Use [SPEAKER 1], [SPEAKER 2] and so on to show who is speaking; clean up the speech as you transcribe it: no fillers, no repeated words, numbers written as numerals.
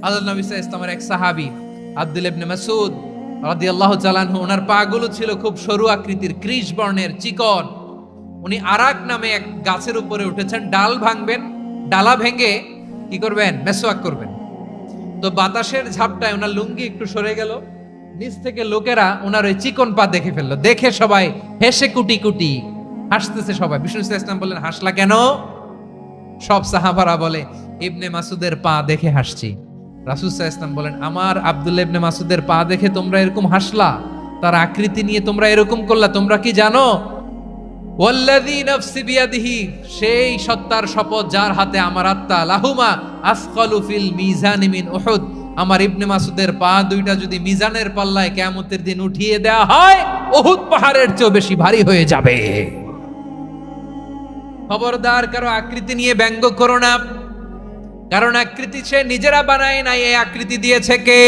[SPEAKER 1] আল্লাহ নবী সাল্লাল্লাহু আলাইহি ওয়াসাল্লামের এক সাহাবী আব্দুল্লাহ ইবনে মাসউদ রাদিয়াল্লাহু তাআলা আনহু, ওনার পাগুলো ছিল খুব সরু আকৃতির, কৃষ বর্ণের, চিকন। উনি আরাক নামে এক গাছের উপরে উঠেছেন, ডাল ভাঙবেন, ডালা ভেঙে কি করবেন? মেসওয়াক করবেন। তো বাতাসের ঝাপটায় ওনার লুঙ্গি একটু সরে গেল, নিচ থেকে লোকেরা ওনার ওই চিকন পা দেখে ফেললো। দেখে সবাই হেসে কুটি কুটি হাসতেছে সবাই। বিষ্ণু সাল্লাল্লাহু আলাইহি ওয়াসাল্লাম বললেন, হাসলা কেন? সব সাহাবারা বলে, ইবনে মাসুদের পা দেখে হাসছি। রাসূল সাল্লাল্লাহু আলাইহি ওয়াসাল্লাম বলেন, আমার আব্দুল্লাহ ইবনে মাসুদের পা দেখে তোমরা এরকম হাসলা, তার আকৃতি নিয়ে তোমরা এরকম করলা, তোমরা কি জানো? ওয়াল্লাযী নাফসি বিয়াদিহি, সেই সত্তার শপথ যার হাতে আমার আত্মা, লাহুমা আসকালু ফিল মিজানি মিন উহুদ, আমার ইবনে মাসুদের পা দুইটা যদি মিজানের পাল্লায় কিয়ামতের দিন উঠিয়ে দেয়া হয়, উহুদ পাহাড়ের চেয়ে বেশি ভারী হয়ে যাবে। খবরদার কারো আকৃতি নিয়ে ব্যঙ্গ করো না, কারণ আকৃতি সে নিজেরা বানায় নাই, এই আকৃতি দিয়েছে কে?